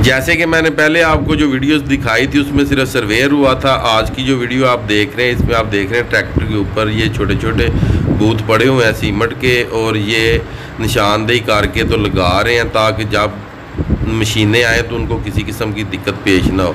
जैसे कि मैंने पहले आपको जो वीडियोस दिखाई थी उसमें सिर्फ सर्वेयर हुआ था। आज की जो वीडियो आप देख रहे हैं इसमें आप देख रहे हैं ट्रैक्टर के ऊपर ये छोटे छोटे बूथ पड़े हुए हैं सीमेंट के, और ये निशानदेही करके तो लगा रहे हैं ताकि जब मशीनें आए तो उनको किसी किस्म की दिक्कत पेश ना हो।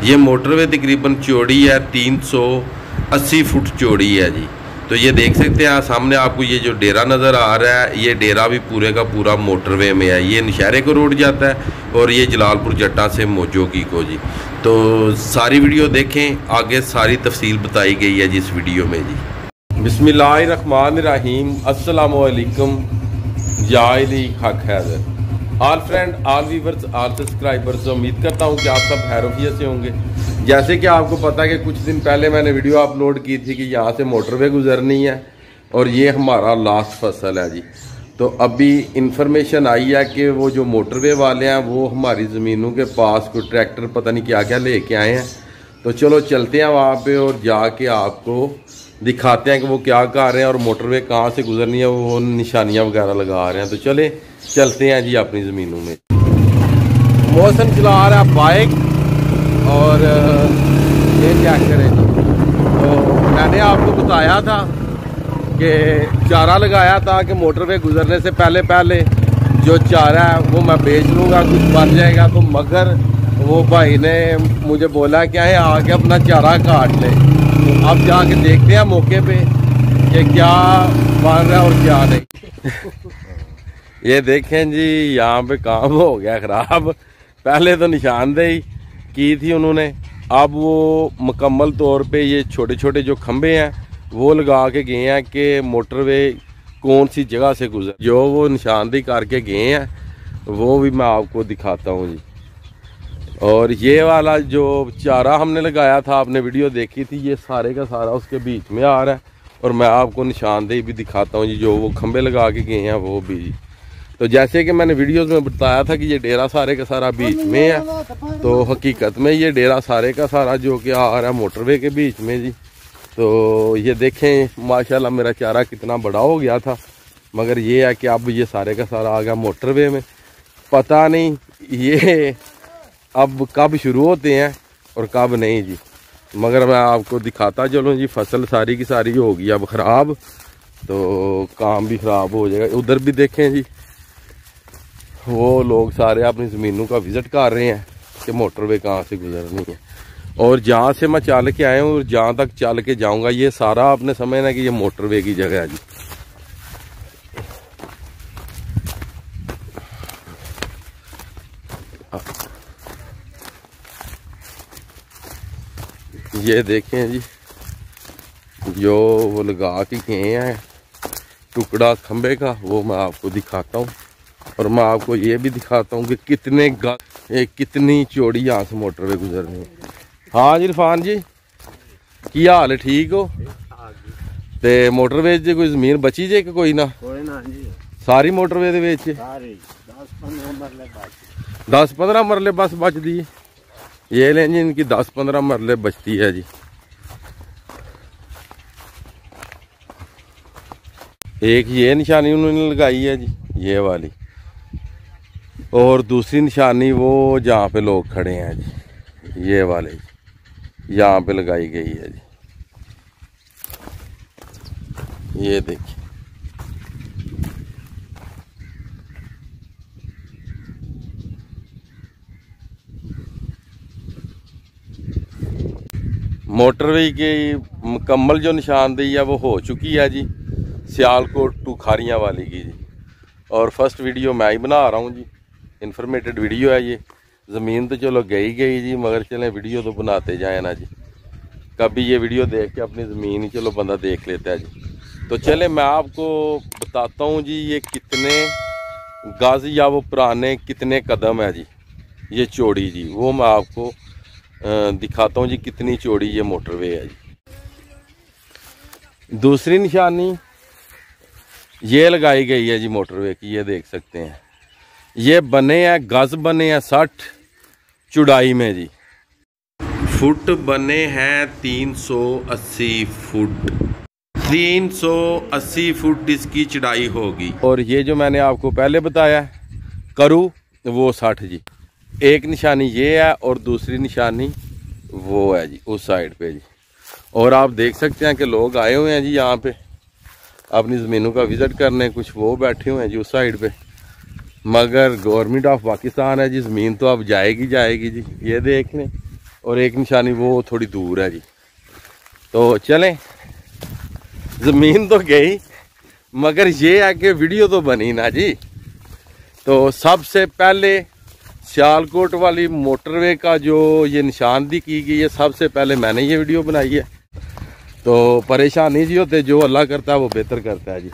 ये मोटरवे तकरीबन चौड़ी है, 380 फुट चौड़ी है जी। तो ये देख सकते हैं सामने आपको ये जो डेरा नज़र आ रहा है, ये डेरा भी पूरे का पूरा मोटरवे में है। ये नशहरे को रोड जाता है और ये जलालपुर जट्टा से मोजोगी को जी। तो सारी वीडियो देखें, आगे सारी तफसील बताई गई है जी इस वीडियो में जी। बिस्मिल्लाहिर्रहमानिर्रहीम, अस्सलामु अलैकुम या इली हक Haider. All friend, all viewers, all subscribers, उम्मीद करता हूँ कि आप सब खैरियत से होंगे। जैसे कि आपको पता है कि कुछ दिन पहले मैंने वीडियो अपलोड की थी कि यहाँ से मोटरवे गुजरनी है और ये हमारा लास्ट फसल है जी। तो अभी इंफॉर्मेशन आई है कि वो जो मोटरवे वाले हैं वो हमारी ज़मीनों के पास कोई ट्रैक्टर पता नहीं क्या क्या लेके आए हैं। तो चलो चलते हैं वहाँ पे और जाके आपको दिखाते हैं कि वो क्या कर रहे हैं और मोटरवे कहाँ से गुजरनी है, वो निशानियाँ वगैरह लगा रहे हैं। तो चलते हैं जी अपनी ज़मीनों में। मौसम चला रहा है बाइक और ये क्या करें जी। तो मैंने आपको बताया था कि चारा लगाया था कि मोटरवे गुजरने से पहले जो चारा है वो मैं बेच लूँगा, कुछ बन जाएगा। तो मगर वो भाई ने मुझे बोला क्या है आके अपना चारा काट ले। तो अब जाके देखते हैं मौके पे कि क्या बन रहा है और क्या नहीं। ये देखें जी, यहाँ पे काम हो गया ख़राब। पहले तो निशानदेही की थी उन्होंने, अब वो मुकम्मल तौर पे ये छोटे छोटे जो खंभे हैं वो लगा के गए हैं कि मोटरवे कौन सी जगह से गुजर, जो वो निशानदेही करके गए हैं वो भी मैं आपको दिखाता हूँ जी। और ये वाला जो चारा हमने लगाया था, आपने वीडियो देखी थी, ये सारे का सारा उसके बीच में आ रहा है। और मैं आपको निशानदेही भी दिखाता हूँ जी, जो वो खंभे लगा के गए हैं वो भी। तो जैसे कि मैंने वीडियोस में बताया था कि ये डेरा सारे का सारा बीच में है, तो हकीकत में ये डेरा सारे का सारा जो कि आ रहा है मोटरवे के बीच में जी। तो ये देखें माशाल्लाह मेरा चारा कितना बड़ा हो गया था, मगर ये है कि अब ये सारे का सारा आ गया मोटरवे में। पता नहीं ये अब कब शुरू होते हैं और कब नहीं जी, मगर मैं आपको दिखाता चलूँ जी। फसल सारी की सारी होगी अब ख़राब, तो काम भी ख़राब हो जाएगा। उधर भी देखें जी, वो लोग सारे अपनी ज़मीनों का विज़िट कर रहे हैं कि मोटरवे कहाँ से गुजरनी है। और जहाँ से मैं चल के आया हूँ और जहाँ तक चल के जाऊँगा ये सारा आपने समझना कि ये मोटरवे की जगह है जी। ये देखें जी, जो वो लगा के गए हैं टुकड़ा खंबे का, वो मैं आपको दिखाता हूँ। और मैं आपको ये भी दिखाता हूँ कि कितनी चौड़ी यहाँ से मोटरवे गुजरनी है। हाँ जी इरफान जी, की हाल है, ठीक हो? ते मोटरवे च कोई जमीन बची जे कि कोई ना? सारी मोटरवे दे विच 10-15 मरले बस बचती है। ये लें जी, इनकी 10-15 मरले बचती है जी। एक ये निशानी उन्होंने लगाई है जी, ये वाली, और दूसरी निशानी वो जहाँ पे लोग खड़े हैं जी, ये वाले यहाँ पे लगाई गई है जी। ये देखिए, मोटरवे की मुकम्मल जो निशानदेही है वो हो चुकी है जी, सियालकोट टू खारियाँ वाली की जी। और फर्स्ट वीडियो मैं ही बना रहा हूँ जी, इन्फॉर्मेटिव वीडियो है ये। ज़मीन तो चलो गई जी, मगर चलें वीडियो तो बनाते जाए ना जी। कभी ये वीडियो देख के अपनी ज़मीन ही चलो बंदा देख लेता है जी। तो चले मैं आपको बताता हूँ जी ये कितने गज या वो पुराने कितने कदम है जी, ये चौड़ी जी, वो मैं आपको दिखाता हूँ जी कितनी चौड़ी ये मोटरवे है जी। दूसरी निशानी ये लगाई गई है जी मोटरवे की, ये देख सकते हैं। ये बने हैं गज बने हैं 60 चौड़ाई में जी, फुट बने हैं 380 फुट, 380 फुट इसकी चौड़ाई होगी। और ये जो मैंने आपको पहले बताया करू वो 60 जी, एक निशानी ये है और दूसरी निशानी वो है जी उस साइड पे जी। और आप देख सकते हैं कि लोग आए हुए हैं जी यहाँ पे अपनी ज़मीनों का विज़िट करने, कुछ वो बैठे हुए हैं जी उस साइड पे। मगर गवर्नमेंट ऑफ पाकिस्तान है जी, ज़मीन तो अब जाएगी जी, ये देख लें। और एक निशानी वो थोड़ी दूर है जी। तो चलें, ज़मीन तो गई मगर ये है कि वीडियो तो बनी ना जी। तो सबसे पहले सियालकोट वाली मोटरवे का जो ये निशानदी की गई है, सबसे पहले मैंने ये वीडियो बनाई है। तो परेशानी जी होते, जो अल्लाह करता है वो बेहतर करता है जी।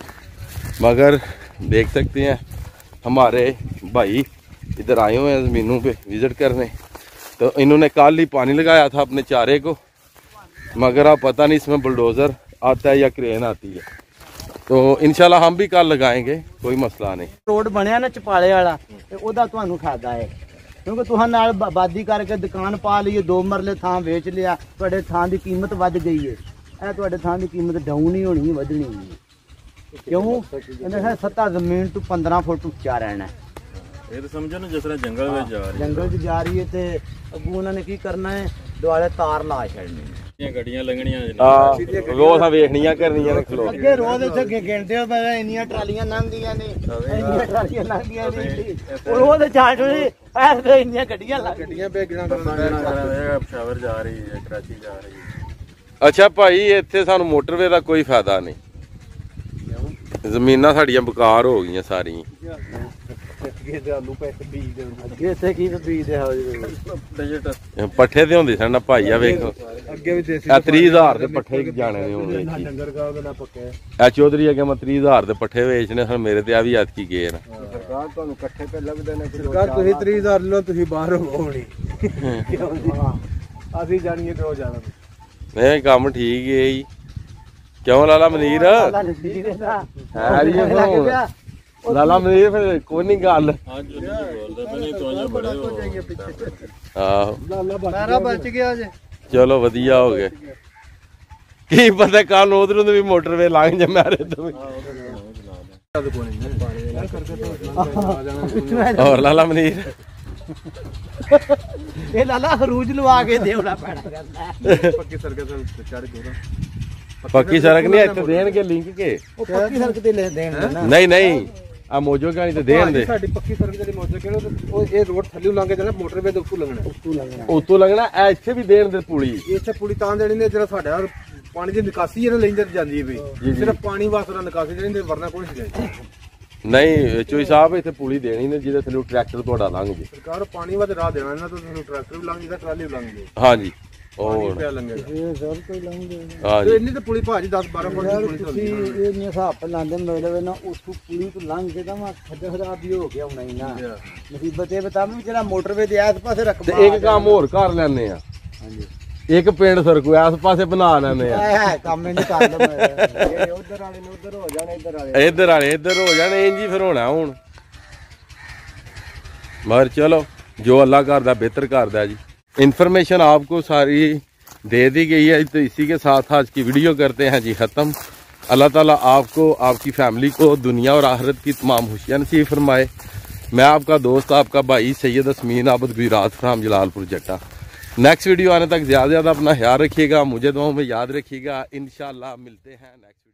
मगर देख सकते हैं हमारे भाई इधर आए हुए हैं ज़मीनों पे विज़िट करने। तो इन्होंने कल ही पानी लगाया था अपने चारे को, मगर अब पता नहीं इसमें बुलडोज़र आता है या क्रेन आती है। तो इंशाल्लाह हम भी कल लगाएंगे, कोई मसला नहीं। रोड बनया ना चपाले वाला, ਉਹਦਾ ਤੁਹਾਨੂੰ ਫਾਇਦਾ ਹੈ ਕਿਉਂਕਿ ਤੁਸੀਂ ਨਾਲ ਆਬਾਦੀ ਕਰਕੇ ਦੁਕਾਨ ਪਾ ਲਈ, 2 ਮਰਲੇ ਥਾਂ ਵੇਚ ਲਿਆ, ਤੁਹਾਡੇ ਥਾਂ ਦੀ ਕੀਮਤ ਵੱਧ ਗਈ ਹੈ। ਇਹ ਤੁਹਾਡੇ ਥਾਂ ਦੀ ਕੀਮਤ ਡਾਊਨ ਹੀ ਹੋਣੀ, ਵਧਣੀ ਨਹੀਂ। ਕਿਉਂ? ਇਹਨੇ ਸੱਤਾ ਜ਼ਮੀਨ ਤੋਂ 15 ਫੁੱਟ ਉੱਚਾ ਰਹਿਣਾ। ਇਹ ਤਾਂ ਸਮਝੋ ਨਾ ਜਿਸ ਤਰ੍ਹਾਂ ਜੰਗਲ ਵਿੱਚ ਜਾ ਰਹੀ ਹੈ, ਜੰਗਲ 'ਚ ਜਾ ਰਹੀ ਹੈ ਤੇ ਅੱਗੋਂ ਉਹਨਾਂ ਨੇ ਕੀ ਕਰਨਾ ਹੈ, ਦੁਆਲੇ ਤਾਰ ਲਾ ਛੱਡਣੀ ਹੈ। ਗੱਡੀਆਂ ਲੰਘਣੀਆਂ ਰੋਜ਼ ਵੇਖਣੀਆਂ ਕਰਨੀਆਂ ਨੇ ਖਲੋ ਅੱਗੇ ਰੋਜ਼ ਇੱਥੇ ਗਿਣਦੇ ਹੋ ਮੈਂ ਇੰਨੀਆਂ ਟਰਾਲੀਆਂ ਲੰਘਦੀਆਂ ਨੇ, ਇੰਨੀਆਂ ਟਰਾਲੀਆਂ ਲੰਘਦੀਆਂ ਨੇ, ਉਹਦੇ ਚਾਰ ਐਸੇ ਇੰਨੀਆਂ ਗੱਡੀਆਂ ਭੇਜਣਾ ਪਸ਼ਾਵਰ ਜਾ ਰਹੀ ਹੈ, ਕਰਾਚੀ ਜਾ ਰਹੀ ਹੈ। ਅੱਛਾ ਭਾਈ, ਇੱਥੇ ਸਾਨੂੰ ਮੋਟਰਵੇ ਦਾ ਕੋਈ ਫਾਇਦਾ ਨਹੀਂ, ਜ਼ਮੀਨਾਂ ਸਾਡੀਆਂ ਬੇਕਾਰ ਹੋ ਗਈਆਂ ਸਾਰੀਆਂ। ਪੱਠੇ ਤੇ ਹੁੰਦੇ ਸਨ ਨਾ ਭਾਈ, ਆ ਵੇਖੋ ਅੱਗੇ ਵੀ 30,000 ਦੇ ਪੱਠੇ ਜਾਣੇ ਨੇ ਹੁਣ। ਇਹ ਚੌਧਰੀ ਅੱਗੇ ਮੈਂ 30,000 ਦੇ ਪੱਠੇ ਵੇਚਣੇ ਸਨ, ਮੇਰੇ ਤੇ ਆ ਵੀ ਐਤਕੀ ਗਏ ਨਾ। ਸਰਕਾਰ ਤੁਹਾਨੂੰ ਇਕੱਠੇ ਤੇ ਲੱਗਦੇ ਨੇ, ਸਰਕਾਰ ਤੁਸੀਂ 30,000 ਲਓ, ਤੁਸੀਂ ਬਾਹਰ ਹੋਣੀ ਅਸੀਂ ਜਾਣੀਏ ਤੇ ਉਹ ਜਾਣਾ ਨਹੀਂ। ਕੰਮ ਠੀਕ ਹੈ ਜੀ, ਕਿਉਂ ਲਾਲਾ ਮਨੀਰ? ਲਾਲਾ ਮਨੀਰ ਫਿਰ ਕੋਈ ਨਹੀਂ ਗੱਲ। ਆਹੋ ਬਚ ਗਿਆ ਜੇ, ਚਲੋ ਵਧੀਆ ਹੋ ਗਏ। ਕੀ ਪਤਾ ਕੱਲ ਉਧਰੋਂ ਵੀ ਮੋਟਰਵੇ ਲੰਘ ਜਾ ਮਾਰੇ ਤੋਂ। ਹੋਰ ਲਾਲਾ ਮਨੀਰ ਇਹ ਲਾਲਾ ਖਰੂਜ ਲਵਾ ਕੇ ਦੇਉਣਾ ਪੈਣਾ। ਪੱਕੀ ਸੜਕ ਤੇ ਚੜ ਕੇ ਪੱਕੀ ਸੜਕ ਨਹੀਂ ਇੱਥੇ ਦੇਣਗੇ ਲਿੰਕ ਕੇ, ਉਹ ਪੱਕੀ ਸੜਕ ਤੇ ਲੈ ਦੇਣ ਨਾ। ਨਹੀਂ ਆ ਮੋਜੋ ਕਹਾਣੀ ਤੇ ਦੇਣ ਦੇ। ਸਾਡੀ ਪੱਕੀ ਸੜਕ ਜਿਹੜੀ ਮੋਜੋ ਕਿਹੜਾ, ਉਹ ਇਹ ਰੋਡ ਥੱਲੇ ਲੰਘ ਕੇ ਜਾਣਾ, ਮੋਟਰਵੇ ਦੇ ਉੱਤੋਂ ਲੰਘਣਾ, ਉੱਤੋਂ ਲੰਘਣਾ। ਇੱਥੇ ਵੀ ਦੇਣ ਦੇ ਪੁਲੀ, ਇੱਥੇ ਪੁਲੀ ਤਾਂ ਦੇਣੀ ਨੇ ਜਿਹੜਾ ਸਾਡਾ ਪਾਣੀ ਦੀ ਨਿਕਾਸੀ ਹੈ ਨਾ ਲੈਂਦੇ ਜਾਂਦੀ ਹੈ ਵੀ, ਸਿਰਫ ਪਾਣੀ ਵਾਸਤੇ ਨਿਕਾਸੀ ਜਿਹੜੀ ਵਰਨਾ ਕੋਈ ਨਹੀਂ ਜਾਏ। ਨਹੀਂ ਚੋਈ ਸਾਹਿਬ ਇੱਥੇ ਪੁਲੀ ਦੇਣੀ ਨੇ ਜਿਹਦੇ ਥੱਲੇ ਟਰੈਕਟਰ ਤੁਹਾਡਾ ਲੰਘ ਜੇ। ਸਰਕਾਰ ਪਾਣੀ ਵਾਸਤੇ ਰਾਹ ਦੇਣਾ ਇਹਨਾਂ ਤੋਂ, ਤੁਹਾਨੂੰ ਟਰੈਕਟਰ ਵੀ ਲੰਘ ਜਾਂਦਾ, ਟਰਾਲੀ ਵੀ ਲੰਘ ਜੇ। ਹਾਂਜੀ ਉਹ ਪਿਆ ਲੰਘੇਗਾ, ਇਹ ਸਭ ਕੋਈ ਲੰਘਦੇ ਹਾਂ ਜੀ। ਇੰਨੀ ਤੇ ਪੁਲੀ ਭਾਜੀ 10-12 ਫੁੱਟ ਦੀ ਪੁਲੀ ਤੁਸੀਂ ਇਹ ਨਹੀਂ ਹਿਸਾਬ ਲਾਉਂਦੇ ਮੇਰੇ ਨਾ, ਉੱਥੋਂ ਪੁਲੀ ਤੋਂ ਲੰਘ ਕੇ ਤਾਂ ਮੈਂ ਖਰਾਬ ਵੀ ਹੋ ਗਿਆ ਹੋਣਾ ਹੀ ਨਾ। ਮੁਸੀਬਤ ਇਹ ਬਤਾ ਵੀ ਜਿਹੜਾ ਮੋਟਰਵੇ ਦੇ ਇਸ ਪਾਸੇ ਰਕਬਾ, ਤੇ ਇੱਕ ਕੰਮ ਹੋਰ ਕਰ ਲੈਣੇ ਆ। ਹਾਂਜੀ, ਇੱਕ ਪਿੰਡ ਸਰਕੂ ਇਸ ਪਾਸੇ ਬਣਾ ਲੈਣੇ ਆ। ਕੰਮ ਇਹਨੇ ਕਰ ਲਓ, ਜਿਹੜੇ ਉਧਰ ਵਾਲੇ ਨੇ ਉਧਰ ਹੋ ਜਾਣੇ, ਇੱਧਰ ਵਾਲੇ ਇੱਧਰ ਹੋ ਜਾਣੇ, ਇੰਜ ਹੀ ਫਿਰ ਹੋਣਾ ਹੁਣ। मगर चलो जो अल्लाह करदा बेहतर करदा जी। इन्फॉर्मेशन आपको सारी दे दी गई है, तो इसी के साथ आज की वीडियो करते हैं जी ख़त्म। अल्लाह ताला आपको, आपकी फैमिली को दुनिया और आखिरत की तमाम खुशियाँ नसीब फरमाए। मैं आपका दोस्त, आपका भाई सैयद असमीन आबद गुजरात फ्राम जलालपुर जट्टा। नेक्स्ट वीडियो आने तक ज़्यादा से ज़्यादा अपना ख्याल रखिएगा, मुझे दुआओं में याद रखिएगा। इंशाल्लाह मिलते हैं नेक्स्ट।